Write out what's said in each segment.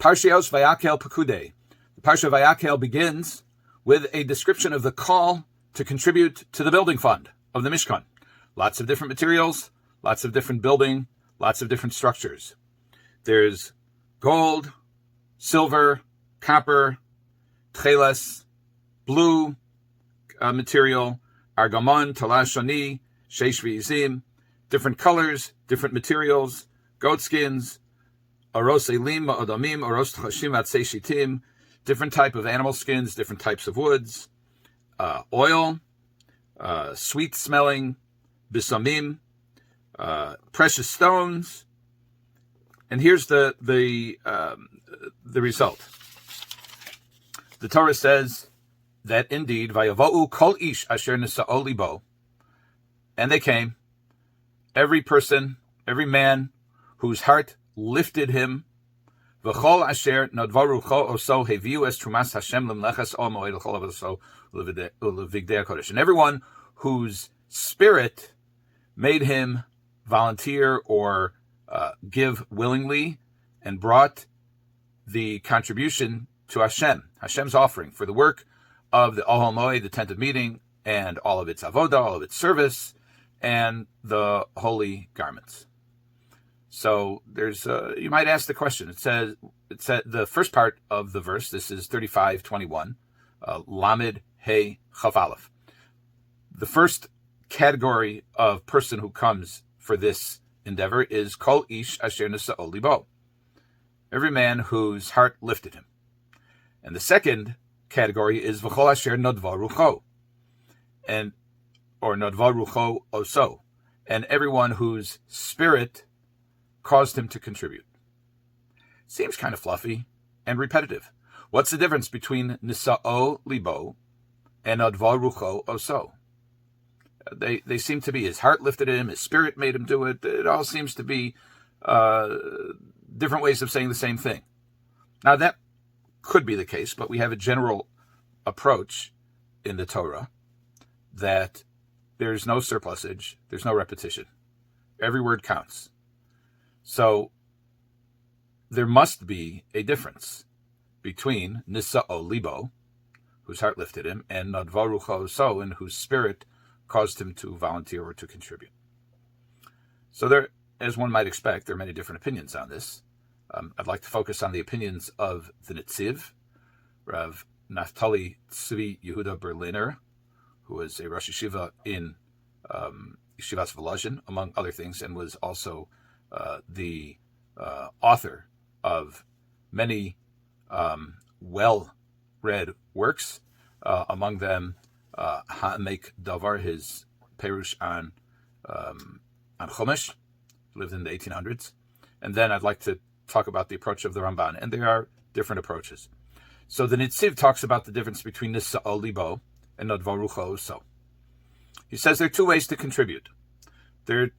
Parshiyos Vayakhel Pikudei. The Parsha Vayakhel begins with a description of the call to contribute to the building fund of the Mishkan. Lots of different materials, lots of different building, lots of different structures. There's gold, silver, copper, tcheles, blue material, argamon, talashoni, sheish v'izim, different colors, different materials, goat skins, aros elim, ma'odamim, aros tchashim, atzei shitim, different type of animal skins, different types of woods, oil, sweet-smelling bisamim, precious stones, and here's the result. The Torah says that indeed, Vayavo'u kol ish asher nisa'o libo, and they came, every person, every man whose heart lifted him, v'chol asher nodvaru cho oso heviu es trumas Hashem lemlechas o moed l'chol avoso l'vigdei HaKodesh, and everyone whose spirit made him volunteer or give willingly and brought the contribution to Hashem's offering for the work of the Ohel Moed, the tent of meeting, and all of its avodah, all of its service, and the holy garments. So there's, you might ask the question. It says the first part of the verse. This is 35:21, Lamed Hey Chaf Aleph. The first category of person who comes for this endeavor is Kol Ish Asher Nisa'o Libo, every man whose heart lifted him. And the second category is V'chol Asher Nodva Rucho, or Nodva Rucho Oso, and everyone whose spirit caused him to contribute. Seems kind of fluffy and repetitive. What's the difference between Nisa'o Libo and Nodva Rucho Oso? They seem to be, his heart lifted him, his spirit made him do it. It all seems to be different ways of saying the same thing. Now that could be the case, but we have a general approach in the Torah that there's no surplusage, there's no repetition. Every word counts. So there must be a difference between Nisa'o Libo, whose heart lifted him, and Nodva Rucho Oso, in whose spirit caused him to volunteer or to contribute. So there, as one might expect, there are many different opinions on this. I'd like to focus on the opinions of the Netziv, Rav Naftali Tzvi Yehuda Berliner, who was a Rosh Yeshiva in Yeshivas Volozhin, among other things, and was also the author of many well-read works, among them Ha'amek Davar, his Perush on Chumash, lived in the 1800s. And then I'd like to talk about the approach of the Ramban, and there are different approaches. So the Netziv talks about the difference between Nisa'o Libo and Nodva Rucho Oso. He says there are two ways to contribute. There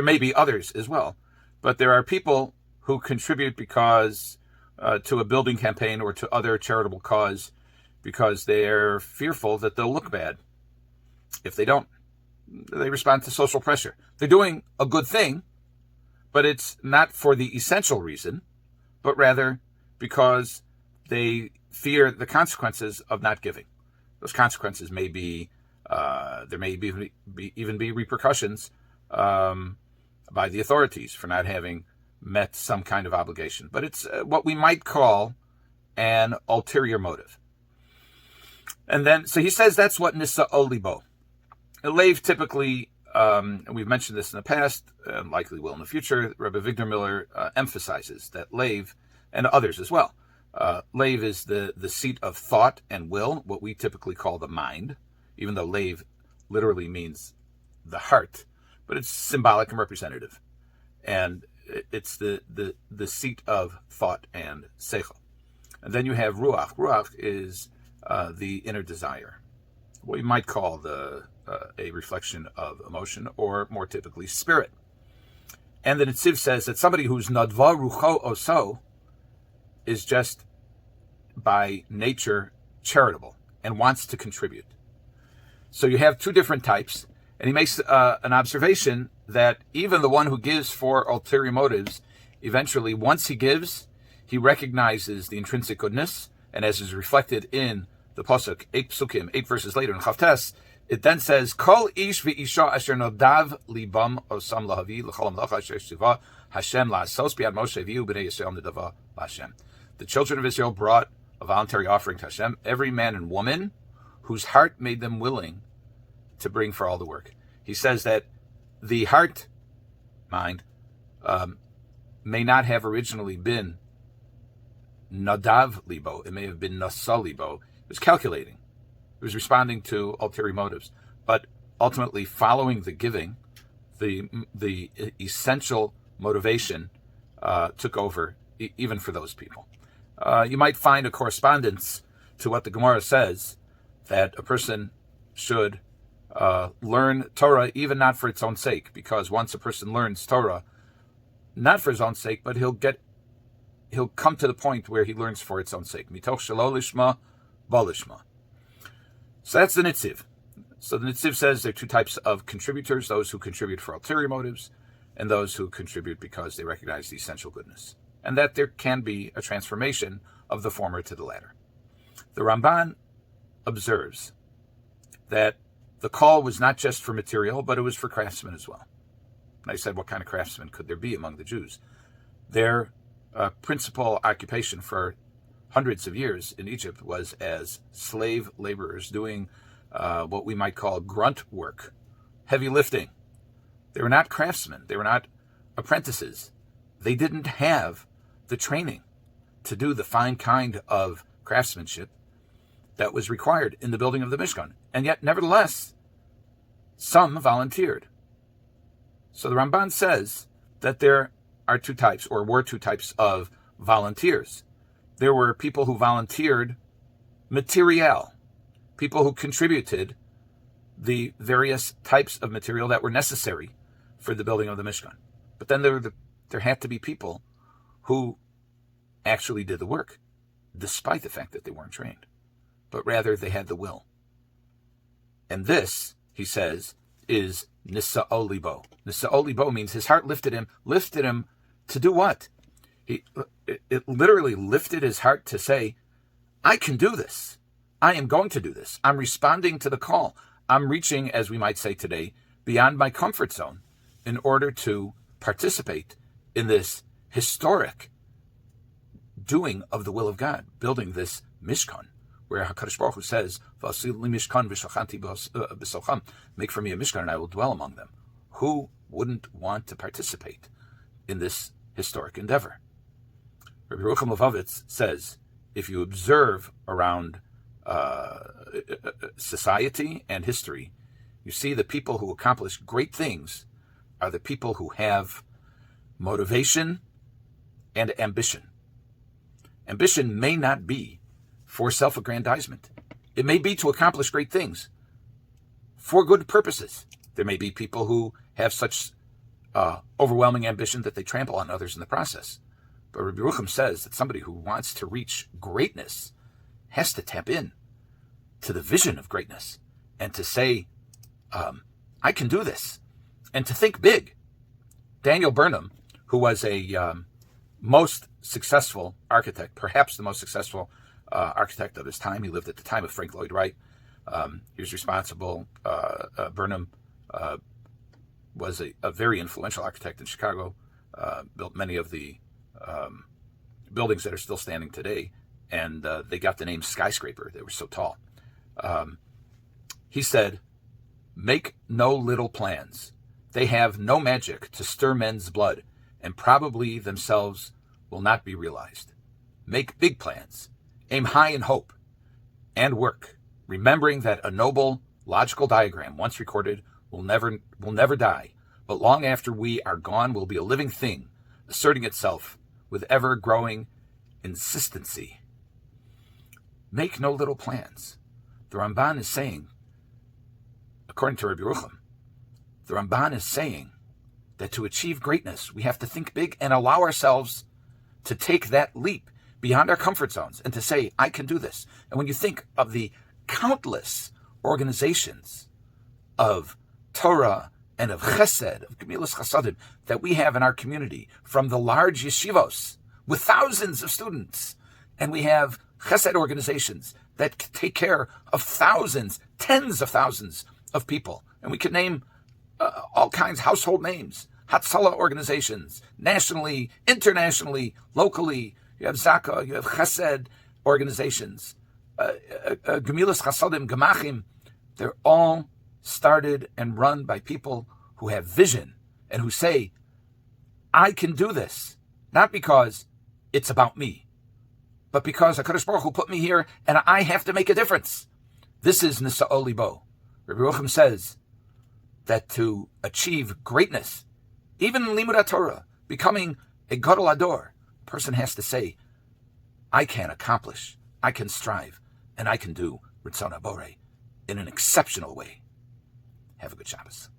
may be others as well, but there are people who contribute because to a building campaign or to other charitable cause because they're fearful that they'll look bad if they don't. They respond to social pressure. They're doing a good thing, but it's not for the essential reason, but rather because they fear the consequences of not giving. Those consequences may be, there may even be repercussions by the authorities for not having met some kind of obligation. But it's what we might call an ulterior motive. And then, so he says that's what Nisa'o Libo. Leiv typically, and we've mentioned this in the past, and likely will in the future, Rabbi Victor Miller emphasizes that Leiv, and others as well, Leiv is the seat of thought and will, what we typically call the mind, even though Leiv literally means the heart, but it's symbolic and representative. And it's the seat of thought and seichel. And then you have Ruach. Ruach is the inner desire, what you might call a reflection of emotion, or more typically spirit. And the Netziv says that somebody who's Nodva Rucho Oso is just by nature charitable and wants to contribute. So you have two different types, and he makes an observation that even the one who gives for ulterior motives, eventually, once he gives, he recognizes the intrinsic goodness, and as is reflected in the pasuk 8 psukim, 8 verses later in Chavtes, it then says, "Kol ish v'isha asher nodav libam osam lahavi l'chol hamlacha asher shiva Hashem la'asos bi'ad Moshe v'yu b'nei Yisrael nedava l'Hashem." The children of Israel brought a voluntary offering to Hashem, every man and woman whose heart made them willing to bring for all the work. He says that the heart, mind, may not have originally been nadav libo. It may have been nasa libo. It was calculating. It was responding to ulterior motives. But ultimately, following the giving, the essential motivation took over, even for those people. You might find a correspondence to what the Gemara says, that a person should learn Torah even not for its own sake, because once a person learns Torah, not for his own sake, but he'll come to the point where he learns for its own sake. Mitoch shelo lishma, ba lishma. So that's the Nitziv. So the Nitziv says there are two types of contributors, those who contribute for ulterior motives and those who contribute because they recognize the essential goodness, and that there can be a transformation of the former to the latter. The Ramban observes that the call was not just for material, but it was for craftsmen as well. And I said, what kind of craftsmen could there be among the Jews? Their principal occupation for hundreds of years in Egypt was as slave laborers, doing what we might call grunt work, heavy lifting. They were not craftsmen. They were not apprentices. They didn't have the training to do the fine kind of craftsmanship that was required in the building of the Mishkan. And yet, nevertheless, some volunteered. So the Ramban says that there are two types, or were two types of volunteers. There were people who volunteered material, people who contributed the various types of material that were necessary for the building of the Mishkan. But then there had to be people who actually did the work, despite the fact that they weren't trained, but rather they had the will. And this, he says, is Nisa'o Libo. Nisa'o Libo means his heart lifted him to do what? It literally lifted his heart to say, I can do this. I am going to do this. I'm responding to the call. I'm reaching, as we might say today, beyond my comfort zone in order to participate in this historic doing of the will of God, building this Mishkan, where HaKadosh Baruch Hu says, make for me a Mishkan and I will dwell among them. Who wouldn't want to participate in this historic endeavor? Reb Yerucham Levovitz says, if you observe around society and history, you see the people who accomplish great things are the people who have motivation and ambition. Ambition may not be for self-aggrandizement. It may be to accomplish great things for good purposes. There may be people who have such overwhelming ambition that they trample on others in the process. But Reb Yerucham says that somebody who wants to reach greatness has to tap in to the vision of greatness and to say, I can do this, and to think big. Daniel Burnham, who was a most successful architect, perhaps the most successful architect of his time. He lived at the time of Frank Lloyd Wright. He was responsible. Burnham was a very influential architect in Chicago, built many of the buildings that are still standing today, and they got the name skyscraper. They were so tall. He said, make no little plans. They have no magic to stir men's blood, and probably themselves will not be realized. Make big plans. Aim high in hope and work, remembering that a noble, logical diagram, once recorded, will never die, but long after we are gone will be a living thing, asserting itself with ever-growing insistency. Make no little plans. The Ramban is saying, according to Reb Yerucham, the Ramban is saying that to achieve greatness, we have to think big and allow ourselves to take that leap beyond our comfort zones and to say, I can do this. And when you think of the countless organizations of Torah and of Chesed, of Gemilas Chasadim, that we have in our community, from the large yeshivos, with thousands of students. And we have chesed organizations that take care of thousands, tens of thousands of people. And we could name all kinds, household names, Hatzalah organizations, nationally, internationally, locally. You have Zaka, you have chesed organizations, Gemilas Chasadim, Gemachim. They're all started and run by people who have vision and who say, I can do this, not because it's about me, but because HaKadosh Baruch Hu put me here and I have to make a difference. This is Nisa'o Libo. Reb Yerucham says that to achieve greatness, even in Limud HaTorah, becoming a Gadol Ador, a person has to say, I can accomplish, I can strive, and I can do Ritzon HaBorei in an exceptional way. Have a good Shabbos.